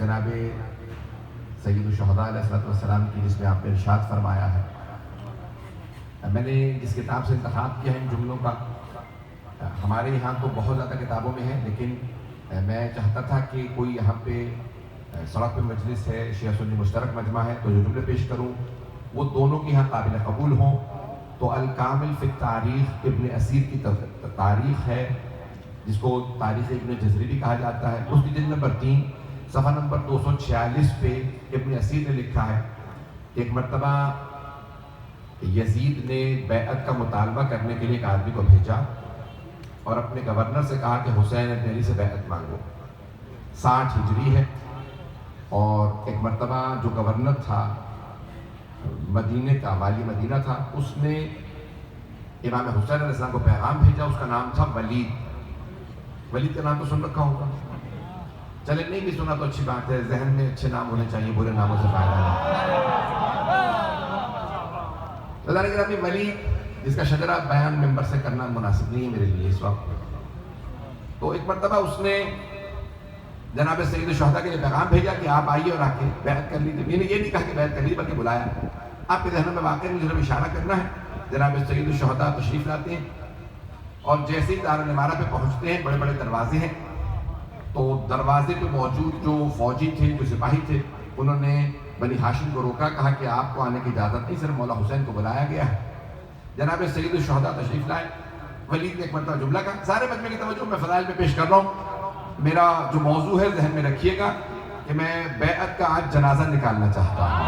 جناب سید الشہداء علیہ السلام کی جس میں آپ نے ارشاد فرمایا ہے، میں نے جس کتاب سے انتخاب کیا ہے ان جملوں کا، ہمارے یہاں تو بہت زیادہ کتابوں میں ہے، لیکن میں چاہتا تھا کہ کوئی یہاں پہ سڑک پہ مجلس ہے، شیعہ سنی مشترک مجمع ہے، تو جو جملے پیش کروں وہ دونوں کی یہاں قابل قبول ہوں۔ تو الکامل فی التاریخ ابن اسیر کی تاریخ ہے، جس کو تاریخ ابن جزری بھی کہا جاتا ہے، اس کی جلد نمبر 3 صفحہ نمبر 246 پہ ابن اسیر نے لکھا ہے کہ ایک مرتبہ یزید نے بیعت کا مطالبہ کرنے کے لیے ایک آدمی کو بھیجا اور اپنے گورنر سے کہا کہ حسین ابن علی سے بیعت مانگو۔ 60 ہجری ہے، اور ایک مرتبہ جو گورنر تھا مدینے کا، والی مدینہ تھا، اس نے امام حسین علیہ السلام کو پیغام بھیجا، اس کا نام تھا ولید۔ ولید کا نام تو سن رکھا ہوگا، چلے نہیں بھی سنا تو اچھی بات ہے، ذہن میں اچھے نام ہونے چاہیے، برے ناموں سے فائدہ نہیں۔ ولید جس کا شجرہ بیان ممبر سے کرنا مناسب نہیں ہے میرے لیے اس وقت، تو ایک مرتبہ اس نے جناب سید الشہداء کے لیے پیغام بھیجا کہ آپ آئیے اور آ کے بیعت کر لیجیے۔ میں نے یہ نہیں کہا کہ بیعت کر لیجیے، بلکہ بلایا۔ آپ کے ذہنوں میں واقعی مجھے صرف اشارہ کرنا ہے۔ جناب سید الشہداء تشریف لاتے ہیں اور جیسے ہی دارالعمارہ پہ پہنچتے ہیں، بڑے بڑے دروازے ہیں، تو دروازے پہ موجود جو فوجی تھے، جو سپاہی تھے، انہوں نے بنی ہاشم کو روکا، کہا کہ آپ کو آنے کی اجازت نہیں، صرف مولا حسین کو بلایا گیا ہے۔ جناب سید الشہداء تشریف لائے۔ ولید نے ایک مرتبہ جملہ کہا، سارے مجمع کی توجہ میں فضائل پہ پیش کر رہا ہوں، میرا جو موضوع ہے ذہن میں رکھیے گا کہ میں بیعت کا آج جنازہ نکالنا چاہتا ہوں۔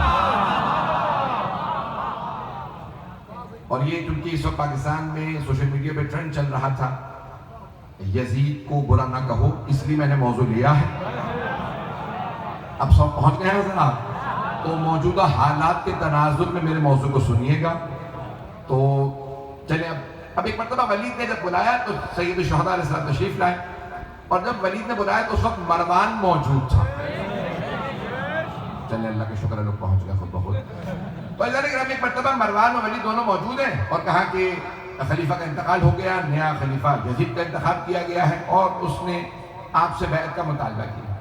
اور یہ چونکہ اس وقت پاکستان میں سوشل میڈیا پہ ٹرینڈ چل رہا تھا، یزید کو برا نہ کہو، اس لیے میں نے موضوع لیا ہے۔ اب سب پہنچ گئے ہیں ذرا، تو موجودہ حالات کے تناظر میں میرے موضوع کو سنیے گا۔ تو چلیں اب ایک مرتبہ ولید نے جب بلایا تو سید الشہداء علیہ السلام تشریف لائے، اور جب ولید نے بلایا تو اس وقت مروان موجود تھا۔ چلیں اللہ کے شکر ہے لوگ پہنچ گئے خود بخود۔ تو اللہ نے ایک مرتبہ مروان اور ولید دونوں موجود ہیں، اور کہا کہ خلیفہ کا انتقال ہو گیا، نیا خلیفہ یزید کا انتخاب کیا گیا ہے، اور اس نے آپ سے بیعت کا مطالبہ کیا۔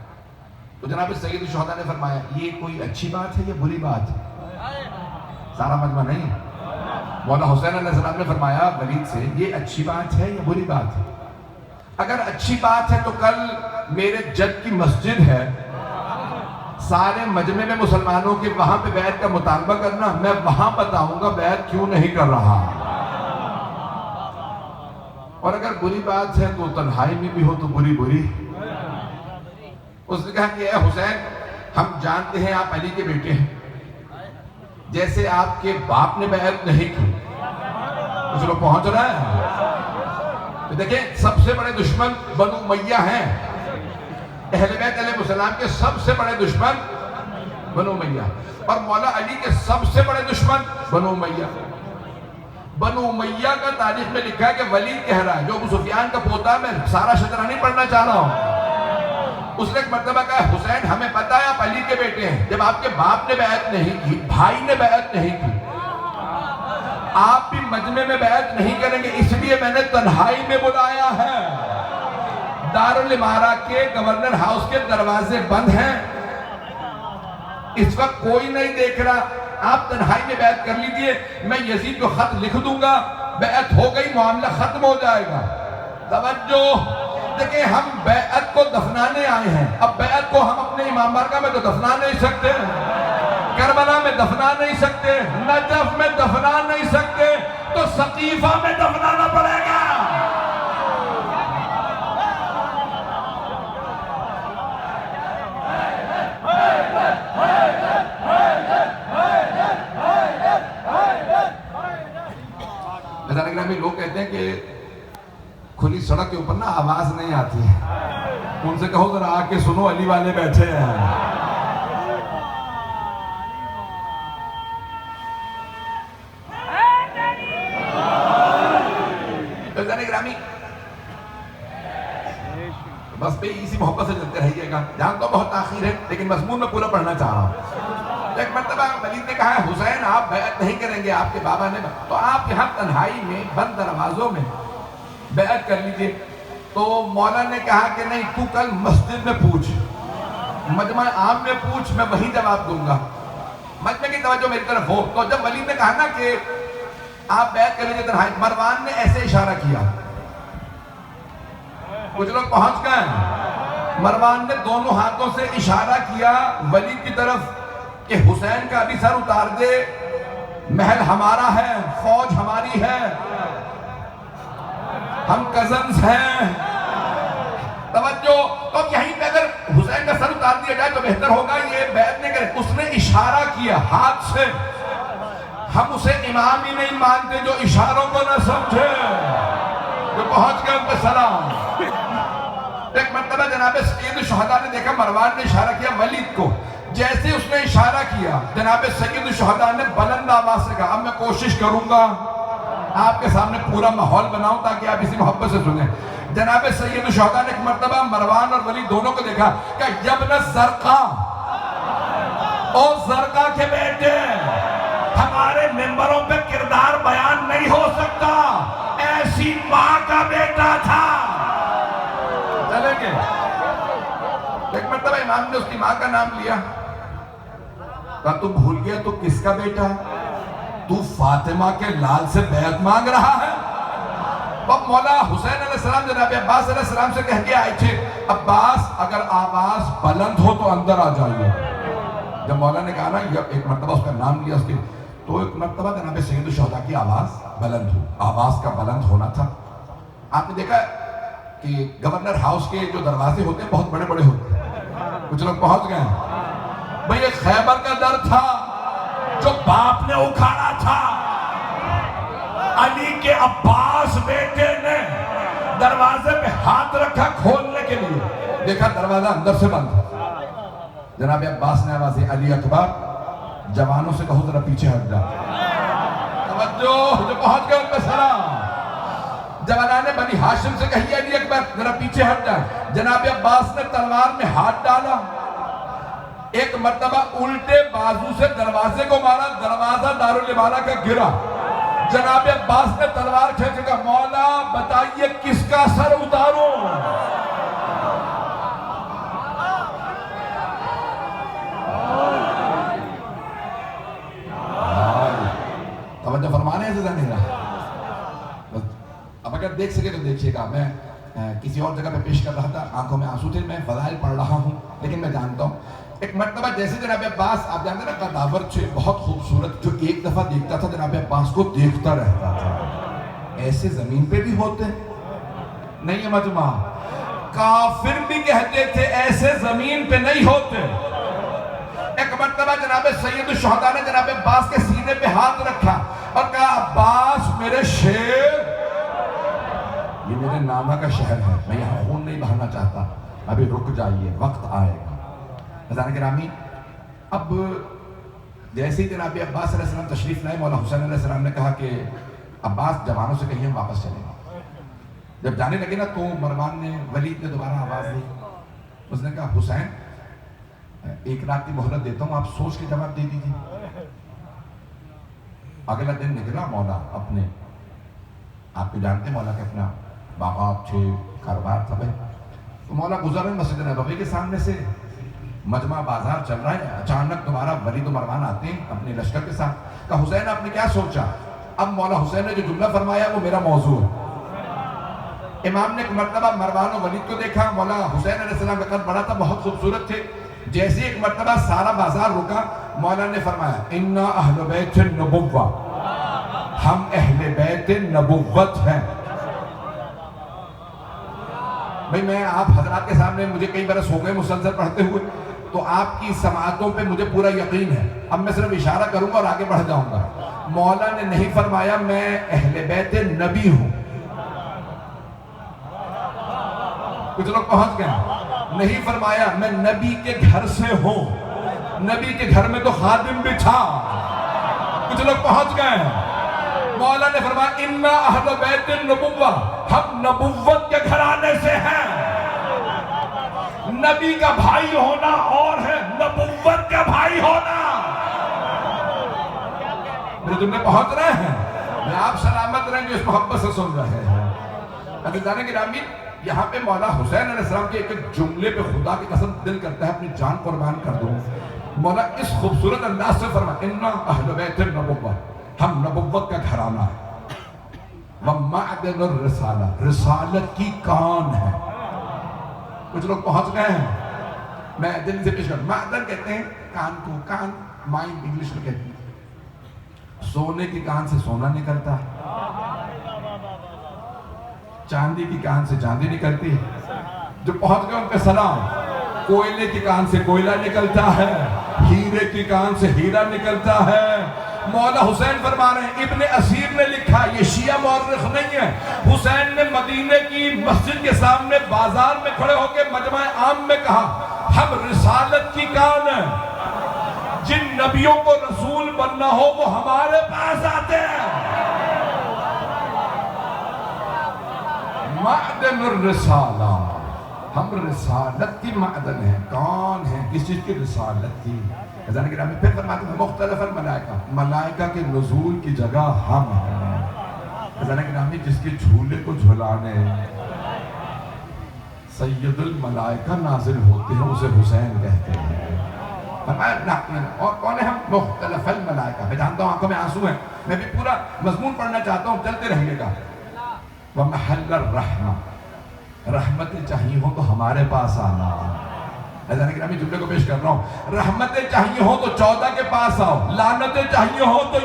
تو جناب سید الشہداء نے فرمایا، یہ کوئی اچھی بات ہے یا بری بات ہے؟ سارا مجمع نہیں ہے۔ مولا حسین علیہ السلام نے فرمایا ولید سے، یہ اچھی بات ہے یا بری بات ہے؟ اگر اچھی بات ہے تو کل میرے جد کی مسجد ہے، سارے مجمع میں مسلمانوں کے وہاں پہ بیعت کا مطالبہ کرنا، میں وہاں بتاؤں گا بیعت کیوں نہیں کر رہا۔ اور اگر بری بات ہے تو تنہائی میں بھی ہو تو بری بری۔ اس نے کہا کہ اے حسین، ہم جانتے ہیں آپ علی کے بیٹے ہیں، جیسے آپ کے باپ نے بیعت نہیں کی۔ کچھ لوگ پہنچ رہا ہے؟ دیکھیں، سب سے بڑے دشمن بنو امیہ ہیں، اہل بیت علیہ السلام کے سب سے بڑے دشمن بنو امیہ، اور مولا علی کے سب سے بڑے دشمن بنو امیہ۔ بنو امیہ کا تاریخ میں لکھا ہے کہ ولید کہہ رہا ہے، جو ابو سفیان کا پوتا، میں سارا شجرہ نہیں پڑھنا چاہ رہا ہوں، اس نے ایک مرتبہ کہا حسین ہمیں پتہ ہے آپ علی کے بیٹے ہیں، جب آپ کے باپ نے بیعت نہیں کی، بھائی نے بیعت نہیں کی، آپ بھی مجمع میں بیعت نہیں کریں گے، اس لیے میں نے تنہائی میں بلایا ہے۔ دارالعمارہ کے گورنر ہاؤس کے دروازے بند ہیں، اس وقت کوئی نہیں دیکھ رہا، آپ تنہائی میں بیعت کر لیجئے، میں یزید کو خط لکھ دوں گا، بیعت ہو گئی، معاملہ ختم ہو جائے گا۔ توجہ، دیکھیں ہم بیعت کو دفنانے آئے ہیں، اب بیعت کو ہم اپنے امام بارگاہ میں تو دفنا نہیں سکتے، کربلا میں دفنا نہیں سکتے، نجف میں دفنا نہیں سکتے، تو سقیفہ میں دفنانا پڑے گا۔ لوگ کہتے ہیں کہ کھلی سڑک کے اوپر نا آواز نہیں آتی ہے، ان سے کہو ذرا آ کے سنو، علی والے بیٹھے ہیں۔ بس پہ اسی محبت سے چلتے رہیے گا، جانتا ہوں بہت تاخیر ہے، لیکن مضمون میں پورا پڑھنا چاہ رہا ہوں۔ ایک مرتبہ ولید نے کہا حسین آپ بیعت نہیں کریں گے، آپ کے بابا نے، تو آپ یہاں تنہائی میں بند دروازوں میں بیعت کر لیجئے۔ تو مولا نے کہا کہ نہیں، تو کل مسجد میں پوچھ، مجمع عام میں پوچھ، میں وہی جواب دوں گا، مجمع کی توجہ میری طرف ہو۔ تو جب ولید نے کہا نا کہ آپ بیعت کر لیجئے تنہائی، مروان نے ایسے اشارہ کیا، کچھ لوگ پہنچ گئے، مروان نے دونوں ہاتھوں سے اشارہ کیا ولید کی طرف کہ حسین کا ابھی سر اتار دے، محل ہمارا ہے، فوج ہماری ہے، ہم کزنز ہیں، توجہ۔ تو یہیں پہ اگر حسین کا سر اتار دیا جائے تو بہتر ہوگا، یہ بیعت نہیں کرے۔ اس نے اشارہ کیا ہاتھ سے، ہم اسے امام ہی نہیں مانتے جو اشاروں کو نہ سمجھے، جو پہنچ گئے ان پہ سلام۔ ایک مرتبہ جناب سید الشہداء نے دیکھا مروان نے اشارہ کیا ولید کو، جیسے اس نے اشارہ کیا جناب سید الشہداء نے بلند آواز سے کہا، اب میں کوشش کروں گا آپ کے سامنے پورا ماحول بناؤں تاکہ آپ اسی محبت سے سنیں۔ جناب سید الشہداء نے ایک مرتبہ مروان اور ولید دونوں کو دیکھا کہ یبن زرقا، او زرقا کے بیٹے، ہمارے ممبروں پہ کردار بیان نہیں ہو سکتا، ایسی ماں کا بیٹا تھا۔ چلیں گے ایک مرتبہ امام نے اس کی ماں کا نام لیا، کہا تو بھول گیا تو کس کا بیٹا ہے؟ تو فاطمہ کے لال سے بیعت مانگ رہا ہے؟ اب مولا حسین علیہ السلام جناب عباس علیہ السلام سے کہہ کے آئے تھے، عباس اگر آواز بلند ہو تو اندر آ جائیے۔ جب مولا نے کہا نا ایک مرتبہ اس کا نام لیا اس کے، تو ایک مرتبہ جناب سید الشہداء کی آواز بلند ہو، آواز کا بلند ہونا تھا۔ آپ نے دیکھا کہ گورنر ہاؤس کے جو دروازے ہوتے ہیں بہت بڑے بڑے ہوتے ہیں، کچھ لوگ پہنچ گئے ہیں بھئی، ایک خیبر کا در تھا جو باپ نے اکھاڑا تھا، علی کے عباس بیٹے نے دروازے پہ ہاتھ رکھا کھولنے کے لیے، دیکھا دروازہ اندر سے بند۔ جناب عباس نے آواز دی، علی اکبر، جوانوں سے کہو ذرا پیچھے ہٹ جا۔ توجہ، جو پہنچ گئے ان پہ سلام۔ جوانان بنی ہاشم سے کہیے علی اکبر ذرا پیچھے ہٹ جائیں۔ جناب عباس نے تلوار میں ہاتھ ڈالا، ایک مرتبہ الٹے بازو سے دروازے کو مارا، دروازہ دارالعمارہ کا گرا۔ جناب عباس نے تلوار کھینچ کر، مولا بتائیے کس کا سر اتاروں؟ توجہ فرمانے ہیں زیادہ نہیں رہا۔ اب اگر دیکھ سکے تو دیکھئے گا، میں کسی اور جگہ پہ پیش کر رہا تھا، آنکھوں میں آنسو تھے، میں فضائل پڑھ رہا ہوں، لیکن میں جانتا ہوں ایک مرتبہ جیسے جناب عباس، آپ جانتے ہیں نا قداور چھے بہت خوبصورت، جو ایک دفعہ دیکھتا تھا جناب عباس کو دیکھتا رہتا تھا، ایسے زمین پہ بھی ہوتے نہیں ہے مجمع، کافر بھی کہتے تھے ایسے زمین پہ نہیں ہوتے۔ ایک مرتبہ جناب سید الشہداء نے جناب عباس کے سینے پہ ہاتھ رکھا اور کہا، عباس میرے شیر، یہ میرے نانا کا شہر ہے، میں یہاں خون نہیں بہانا چاہتا، ابھی رک جائیے، وقت آئے گا۔ حضرات گرامی، اب جیسے ہی جناب عباس علیہ السلام تشریف لائے، مولا حسین علیہ السلام نے کہا کہ عباس جوانوں سے کہیے ہم واپس چلیں گے۔ جب جانے لگے نا تو مروان نے، ولید نے دوبارہ آواز دی، اس نے کہا حسین ایک رات کی مہلت دیتا ہوں، آپ سوچ کے جواب دے دیجیے۔ اگلا دن نکلا مولا اپنے، آپ کو جانتے ہیں مولا کے اپنا باغات تھے، کاروبار تھا، تو مولا گزر رہے مسجد نبوی کے سامنے سے، مجمع بازار چل رہا ہے، اچانک دوبارہ ولید و مروان آتے ہیں اپنے لشکر کے ساتھ، کہا حسین آپ نے کیا سوچا؟ اب مولا حسین نے جو جملہ فرمایا وہ میرا موضوع ہے۔ امام نے ایک مرتبہ مروان و ولید کو دیکھا، مولا حسین علیہ السلام کا قد بڑا تھا، بہت خوبصورت تھے، جیسے ایک مرتبہ سارا بازار رکا، مولا نے فرمایا اِنَّا اہل بیت النبوہ، ہم اہل بیت نبوت ہیں۔ بھئی میں آپ حضرات کے سامنے، مجھے کئی برس ہو گئے مسلسل پڑھتے ہوئے، تو آپ کی سماعتوں پہ مجھے پورا یقین ہے، اب میں صرف اشارہ کروں گا اور آگے بڑھ جاؤں گا۔ مولا نے نہیں فرمایا میں اہل بیت نبی ہوں، کچھ لوگ پہنچ گئے، نہیں فرمایا میں نبی کے گھر سے ہوں، نبی کے گھر میں تو خادم بھی تھا، کچھ لوگ پہنچ گئے ہیں۔ مولا نے فرمایا اِنَّا اہل بیت النبوہ، ہم نبوت کے گھرانے سے ہیں۔ نبی کا بھائی ہونا اور ہے نبوت کا بھائی ہونا۔ میرے جملے پہنچ رہے ہیں، میں آپ سلامت رہیں جو اس محبت سے سن رہے ہیں۔ اگر جانے گرامی، یہاں پہ مولا حسین علیہ السلام کے ایک جملے پہ خدا کی قسم دل کرتا ہے اپنی جان قربان کر دوں. مولا اس خوبصورت انداز سے فرماتے ہیں اِنَّا اہلُ بیتِ النبوہ، ہم نبوت کا گھرانہ ہے. وَمَعْدَنُ الرِّسَالَہ، رسالت کی کان ہے. کچھ لوگ پہنچ گئے ہیں. میں دل سے پیش کر معدن کہتے ہیں کان کو، کان مائنڈ انگلش میں کہتے ہیں. سونے کی کان سے سونا نکلتا ہے، چاندی کی کان سے چاندی نکلتی ہے. جو پہنچ گئے ان پہ سلام. کوئلے کی کان سے کوئلہ نکلتا ہے، ہیرے کی کان سے ہیرا نکلتا ہے. مولا حسین فرما رہے ہیں، ابن اسیر نے لکھا، یہ شیعہ مورخ نہیں ہے، حسین نے مدینے کی مسجد کے سامنے بازار میں کھڑے ہو کے مجمع عام میں کہا ہم رسالت کی کان ہیں، جن نبیوں کو رسول بننا ہو وہ ہمارے پاس آتے ہیں. معدن الرسالہ، ہم رسالت کی معدن ہیں. کون ہیں؟ کس چیز کی؟ رسالت کی. حضرت گرامی پھر فرماتے ہیں مختلف الملائکہ، ملائکہ کے نزول کی جگہ ہم ہیں. حضرت گرامی جس کے جھولے کو جھلانے سید الملائکہ نازل ہوتے ہیں اسے حسین کہتے ہیں. اور کون ہیں ہم؟ مختلف الملائکہ. میں جانتا ہوں آنکھوں میں آنسو ہیں، میں بھی پورا مضمون پڑھنا چاہتا ہوں، چلتے رہیے گا. وَمَحَلَّ الرَّحْمَةِ، رحمتیں چاہیے ہوں تو ہمارے پاس آنا. حضرت گرامی جملے کو پیش کر رہا ہوں، رحمتیں چاہیے ہوں تو 14 کے پاس آؤ، لعنتیں چاہیے ہوں تو